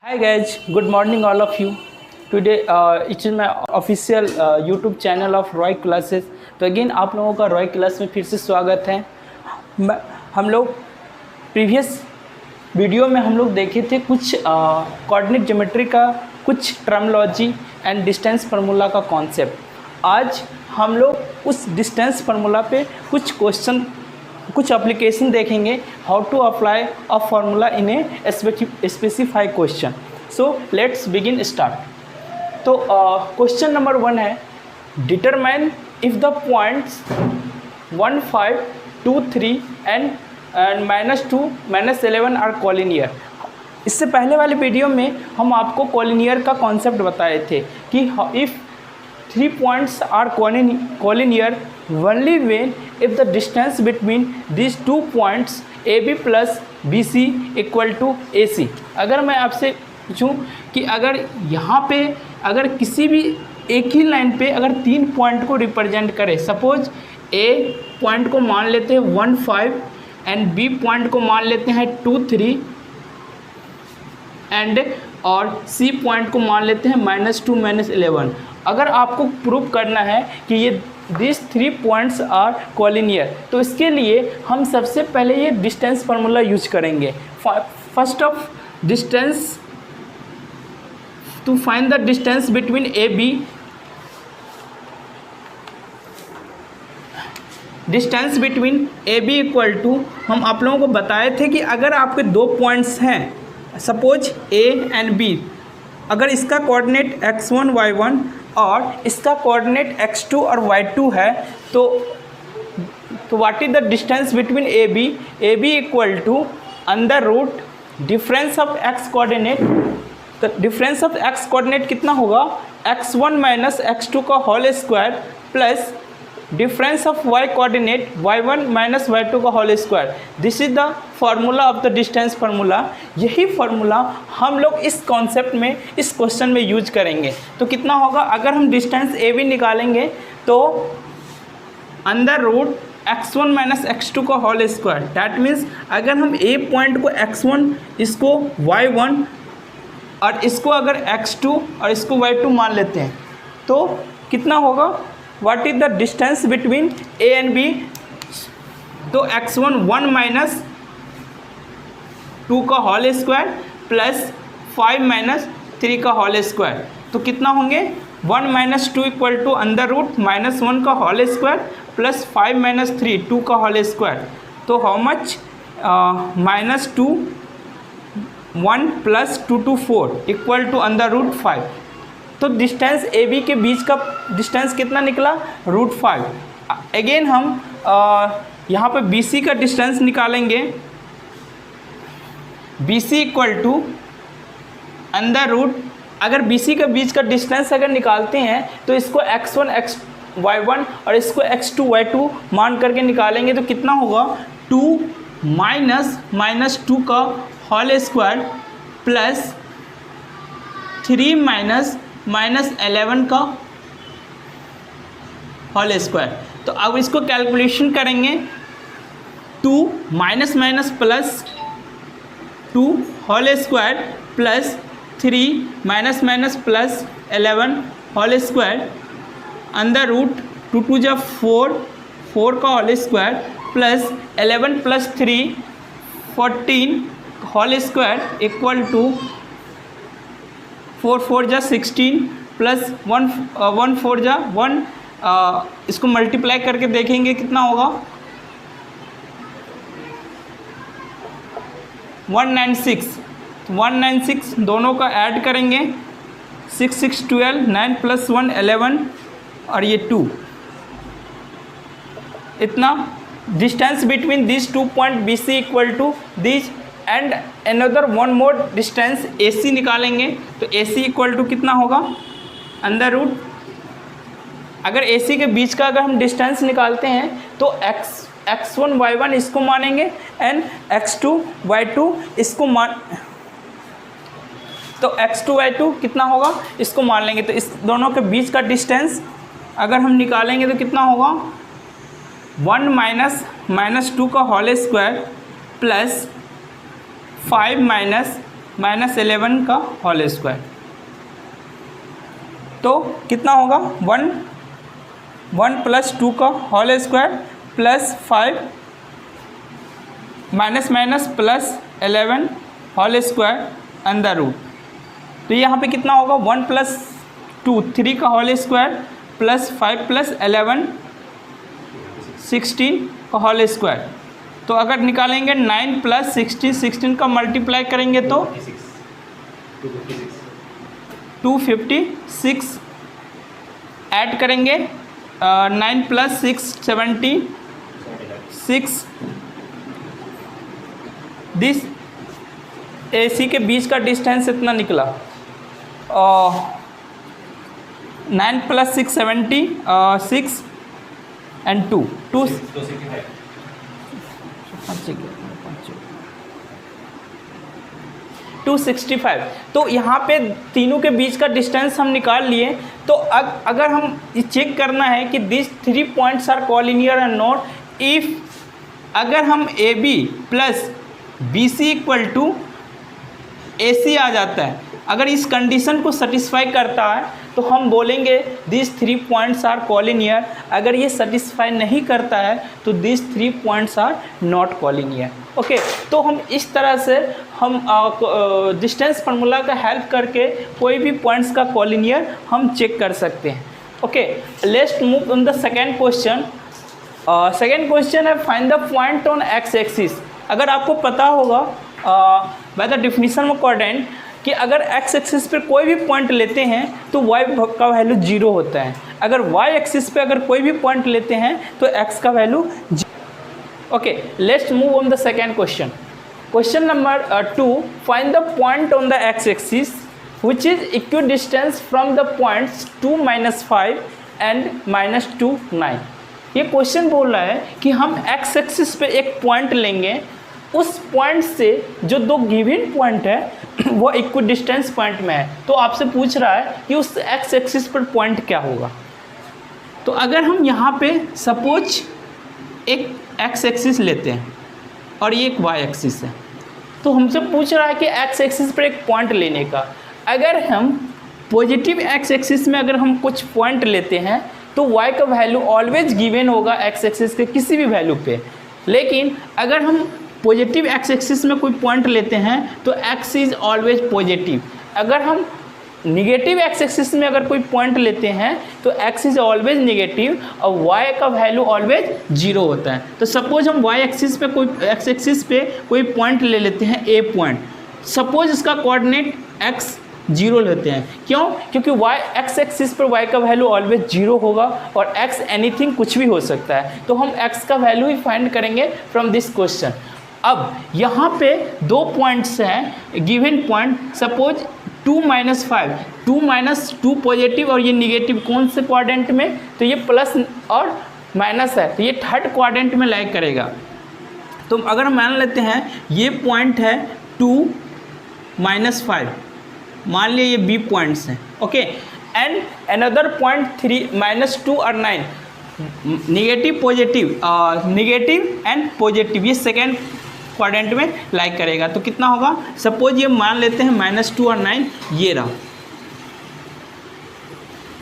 Hi guys, good morning all of you. Today it is my official YouTube channel of Roy classes. तो again आप लोगों का Roy class में फिर से स्वागत है। हम लोग प्रीवियस वीडियो में हम लोग देखे थे कुछ कोऑर्डिनेट ज्योमेट्री का कुछ टर्मोलॉजी एंड डिस्टेंस फार्मूला का कॉन्सेप्ट। आज हम लोग उस डिस्टेंस फार्मूला पे कुछ क्वेश्चन कुछ एप्लीकेशन देखेंगे, how to apply a formula in a specified question. So let's begin start. तो क्वेश्चन नंबर 1 है, determine if the points 1, 5, 2, 3 and -2, -11 are collinear. इससे पहले वाले वीडियो में हम आपको कोलिनियर का कॉन्सेप्ट बताए थे कि if 3 points are collinear only when if the distance between these 2 points AB plus BC equal to AC। अगर मैं आपसे पूछूं कि अगर यहाँ पे अगर किसी भी एक ही लाइन पे अगर 3 पॉइंट को रिप्रेजेंट करे, सपोज A पॉइंट को मान लेते हैं 1, 5 एंड B पॉइंट को मान लेते हैं 2, 3 एंड और C पॉइंट को मान लेते हैं -2, -11। अगर आपको प्रूव करना है कि ये दिस 3 पॉइंट्स आर कोलिनियर, तो इसके लिए हम सबसे पहले ये डिस्टेंस फार्मूला यूज करेंगे। First of distance to find the distance between A B, distance between A B equal to, हम आप लोगों को बताए थे कि अगर आपके 2 पॉइंट्स हैं, सपोज ए एंड बी, अगर इसका कोऑर्डिनेट x1 y1 और इसका कोऑर्डिनेट x2 और y2 है, तो what is the distance between A B equal to under root difference of x coordinate. तो डिफरेंस ऑफ x कोऑर्डिनेट कितना होगा, x1 माइनस x2 का whole square plus difference of y coordinate y1 minus y2 का whole square. This is the formula of the distance formula. यही formula हम लोग इस concept में, इस क्वेश्चन में यूज करेंगे। तो कितना होगा, अगर हम डिस्टेंस ए बी निकालेंगे तो under root x1 minus x2 का होल स्क्वायर। दैट मीन्स अगर हम ए पॉइंट को x1, इसको y1 और इसको अगर x2 और इसको y2 मान लेते हैं तो कितना होगा, what is the distance between A and B. तो x1 1 माइनस 2 का होल स्क्वायर प्लस 5 माइनस 3 का होल स्क्वायर। तो कितना होंगे, 1 minus 2 equal to under root -1 का होल स्क्वायर प्लस 5 माइनस 3 2 का होल स्क्वायर। तो how much, -2 1 plus 2 to 4 equal to under root 5। तो डिस्टेंस ए बी के बीच का डिस्टेंस कितना निकला, √5। अगेन हम यहाँ पे बी सी का डिस्टेंस निकालेंगे। B C equal to under root, अगर बी सी का बीच का डिस्टेंस अगर निकालते हैं तो इसको x1 y1 और इसको x2 y2 मान करके निकालेंगे तो कितना होगा, 2 माइनस 2 का होल स्क्वायर प्लस 3 माइनस 11 का होल स्क्वायर। तो अब इसको कैलकुलेशन करेंगे, 2 minus plus 2 whole square plus 3 minus plus 11 whole square under root 2 2 जा 4 का whole square plus 11 plus 3 14 whole square equal to 4 4 जा 16 प्लस 1 4 जा 1। इसको मल्टीप्लाई करके देखेंगे कितना होगा, 196 दोनों का ऐड करेंगे, 6 6 12 9 प्लस 1 11 और ये 2। इतना distance between this 2 point B C equal to this and another one more distance A C निकालेंगे। तो ए सी इक्वल टू कितना होगा, अंडर रूट, अगर ए सी के बीच का अगर हम डिस्टेंस निकालते हैं तो x1 y1 इसको मानेंगे एंड x2 y2 इसको तो x2 y2 कितना होगा, इसको मान लेंगे। तो इस दोनों के बीच का डिस्टेंस अगर हम निकालेंगे तो कितना होगा, 1 माइनस 2 का whole square plus 5 minus minus 11 का होल स्क्वायर। तो कितना होगा 1 प्लस 2 का whole square plus 5 minus minus plus 11 whole square under root. तो यहाँ पे कितना होगा 1 प्लस 2 3 का होल स्क्वायर प्लस 5 प्लस 11 16 का होल स्क्वायर। तो अगर निकालेंगे 9 प्लस 16 का मल्टीप्लाई करेंगे तो 256 ऐड करेंगे 9 प्लस 6 76 दिस AC के बीच का डिस्टेंस इतना निकला 9 प्लस 6 76 एंड 265। तो यहाँ पे तीनों के बीच का डिस्टेंस हम निकाल लिए। तो अगर हम चेक करना है कि this 3 points are collinear and not if अगर हम AB plus BC equal to AC आ जाता है, अगर इस कंडीशन को सेटिस्फाई करता है तो हम बोलेंगे दिस 3 पॉइंट्स आर कोलिनियर। अगर ये सेटिस्फाई नहीं करता है तो this 3 points are not collinear. Okay, तो हम इस तरह से हम डिस्टेंस फार्मूला का हेल्प करके कोई भी पॉइंट्स का कोलिनियर हम चेक कर सकते हैं। Okay, let's move on the second question. Second question है find the point on X axis. अगर आपको पता होगा by the definition of coordinate कि अगर एक्स एक्सिस पर कोई भी पॉइंट लेते हैं तो वाई का वैल्यू 0 होता है। अगर वाई एक्सिस पे अगर कोई भी पॉइंट लेते हैं तो एक्स का value. Okay, let's move on the second question. Question number 2, find the point on the x axis which is equidistance from the points 2 - 5 and -2 9। ये क्वेश्चन बोल रहा है कि हम एक्स एक्सिस पे एक पॉइंट लेंगे, उस पॉइंट से जो दो गिवन पॉइंट है वो इक्विडिस्टेंस पॉइंट में है। तो आपसे पूछ रहा है कि उस एक्स एक्सिस पर पॉइंट क्या होगा। तो अगर हम यहाँ पे सपोज एक एक्स एक्सिस लेते हैं और ये एक वाई एक्सिस है, तो हमसे पूछ रहा है कि एक्स एक्सिस पर एक पॉइंट लेने का। अगर हम पॉजिटिव एक्स एक्सिस में अगर हम कुछ पॉइंट लेते हैं तो वाई का वैल्यू ऑलवेज गिवन होगा एक्स एक्सिस के किसी भी वैल्यू पे। लेकिन अगर हम पॉजिटिव एक्स एक्सिस में कोई पॉइंट लेते हैं तो एक्स इज ऑलवेज पॉजिटिव। अगर हम निगेटिव एक्स एक्सिस में अगर कोई पॉइंट लेते हैं तो एक्स इज ऑलवेज निगेटिव और वाई का वैल्यू ऑलवेज 0 होता है। तो सपोज हम वाई एक्सिस पे कोई एक्स एक्सिस पे कोई पॉइंट ले लेते हैं ए पॉइंट, सपोज इसका कोऑर्डिनेट एक्स 0 लेते हैं। क्यों? क्योंकि वाई एक्स एक्सिस पर वाई का वैल्यू ऑलवेज 0 होगा और एक्स एनीथिंग कुछ भी हो सकता है। तो हम एक्स का वैल्यू ही फाइंड करेंगे फ्रॉम दिस क्वेश्चन। अब यहाँ पे दो पॉइंट्स हैं गिवन पॉइंट, सपोज 2 - 5, 2 - 2 पॉजिटिव और ये निगेटिव कौन से क्वाड्रेंट में, तो ये प्लस और माइनस है, तो ये थर्ड क्वाड्रेंट में लाइक करेगा। तो अगर हम मान लेते हैं ये पॉइंट है 2 - 5, मान लिया ये बी पॉइंट्स हैं। ओके, एंड अनदर पॉइंट 3 - 2 और 9 negative positive negative and positive, ये सेकेंड क्वाड्रेंट में लाइक करेगा। तो कितना होगा, सपोज ये मान लेते हैं -2 और 9 ये रहा,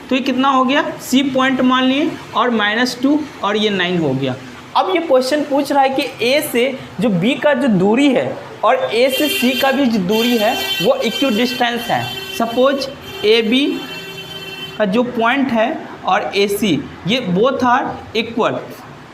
तो ये कितना हो गया, सी पॉइंट मान लिए और -2 और ये 9 हो गया। अब ये क्वेश्चन पूछ रहा है कि ए से जो बी का जो दूरी है और ए से सी का भी जो दूरी है वो इक्विडिस्टेंस है। सपोज ए बी का जो पॉइंट है और ए सी ये both are equal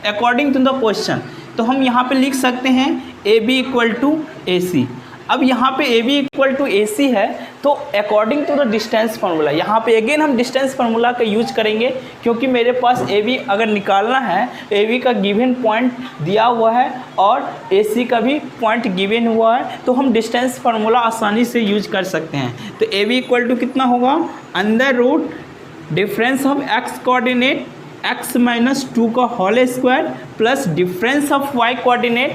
according to the question. तो हम यहाँ पे लिख सकते हैं A B equal to A C. अब यहाँ पे A B equal to A C है तो according to the distance formula, यहाँ पे अगेन हम डिस्टेंस फार्मूला का यूज करेंगे क्योंकि मेरे पास ए बी अगर निकालना है, ए बी का गिवन पॉइंट दिया हुआ है और ए सी का भी पॉइंट गिवन हुआ है, तो हम डिस्टेंस फार्मूला आसानी से यूज कर सकते हैं। तो ए बी इक्वल टू कितना होगा, under root difference of X coordinate x - 2 का whole square plus difference of y coordinate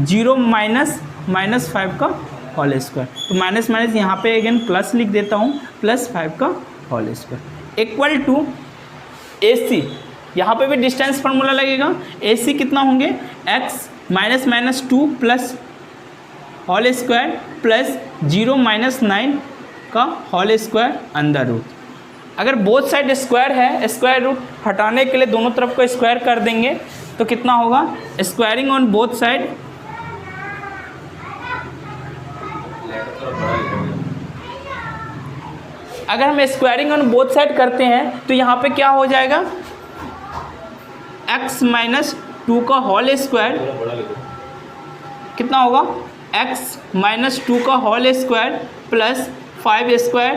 0 - -5 का होल स्क्वायर। तो माइनस माइनस यहाँ पे अगेन प्लस लिख देता हूँ, +5 का whole square equal to A C. यहाँ पे भी डिस्टेंस फार्मूला लगेगा। ए सी कितना होंगे, x - -2 plus whole square plus 0 minus 9 का होल स्क्वायर अंडर रूट। अगर बोथ साइड स्क्वायर है, स्क्वायर रूट हटाने के लिए दोनों तरफ को स्क्वायर कर देंगे तो कितना होगा, स्क्वायरिंग ऑन बोथ साइड अगर हम स्क्वायरिंग ऑन बोथ साइड करते हैं तो यहाँ पे क्या हो जाएगा, x माइनस 2 का होल स्क्वायर कितना होगा, x माइनस 2 का whole square plus 5 square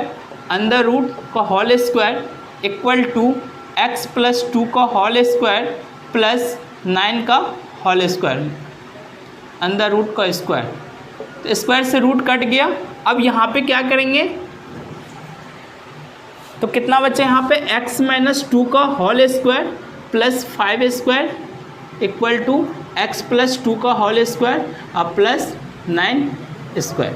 under root का whole square equal to x plus 2 का होल स्क्वायर प्लस 9 का होल स्क्वायर अंडर रूट का स्क्वायर। तो स्क्वायर से रूट कट गया। अब यहाँ पे क्या करेंगे, तो कितना बचे यहाँ पे, x माइनस 2 का whole square plus 5 square equal to x plus 2 का होल स्क्वायर और प्लस 9 स्क्वायर।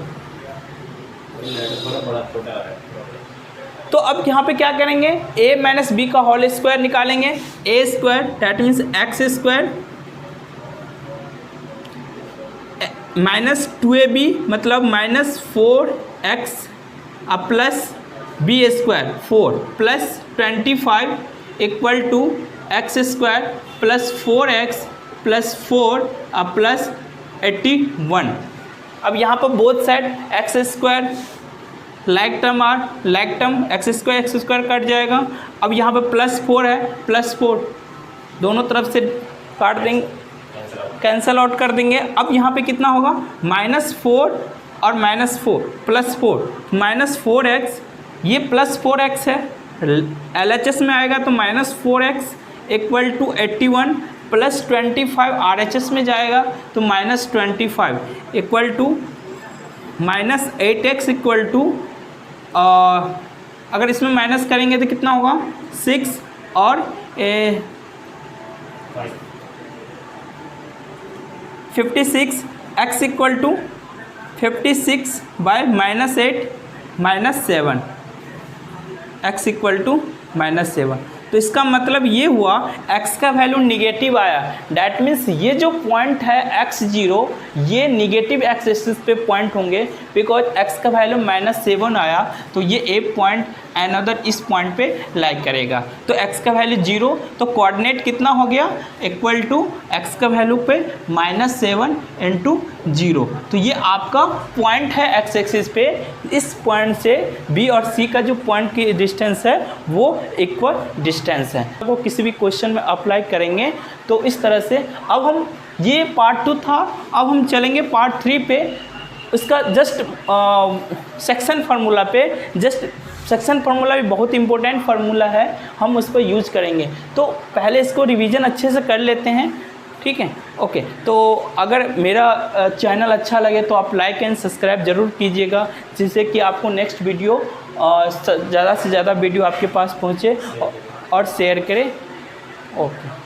तो अब यहाँ पे क्या करेंगे, a माइनस बी का होल स्क्वायर निकालेंगे, a square that means x square minus 2ab मतलब माइनस 4x और plus B square 4 plus 25 equal to X square plus 4x plus 4 और प्लस 81। अब यहाँ पर both side X square like term are like term, X square cut जाएगा। अब यहाँ पर प्लस 4 है, प्लस 4 दोनों तरफ से काट देंगे, कैंसल आउट कर देंगे। अब यहाँ पे कितना होगा, माइनस 4 और माइनस 4 प्लस 4 माइनस 4x, ये प्लस 4x है, LHS में आएगा तो minus 4x equal to 81 plus 25 RHS में जाएगा तो minus 25 equal to minus 8x equal to अगर इसमें माइनस करेंगे तो कितना होगा 6 और 56 x equal to 56 by minus 8 minus 7 x equal to minus 7। तो इसका मतलब ये हुआ x का वैल्यू निगेटिव आया, डैट मीन्स ये जो पॉइंट है x0 ये निगेटिव एक्स एक्सिस पे पॉइंट होंगे, बिकॉज x का वैल्यू माइनस 7 आया तो ये ए पॉइंट अनदर इस पॉइंट पे लाइक करेगा। तो x का वैल्यू 0 तो कोऑर्डिनेट कितना हो गया, इक्वल टू x का वैल्यू पे माइनस 7 इंटू 0। तो ये आपका पॉइंट है एक्स एक्सिस पे, इस पॉइंट से b और c का जो पॉइंट की डिस्टेंस है वो इक्वल डिस्टेंस है। वो किसी भी क्वेश्चन में अप्लाई करेंगे तो इस तरह से। अब हम ये पार्ट 2 था, अब हम चलेंगे पार्ट 3 पे। उसका जस्ट सेक्शन फार्मूला पे, जस्ट सेक्शन फार्मूला भी बहुत इंपॉर्टेंट फार्मूला है, हम उस पर यूज करेंगे। तो पहले इसको रिवीजन अच्छे से कर लेते हैं, ठीक है। ओके, तो अगर मेरा चैनल अच्छा लगे तो आप लाइक एंड सब्सक्राइब ज़रूर कीजिएगा, जिससे कि आपको नेक्स्ट वीडियो ज़्यादा से ज़्यादा वीडियो आपके पास पहुँचे और शेयर करें। ओके।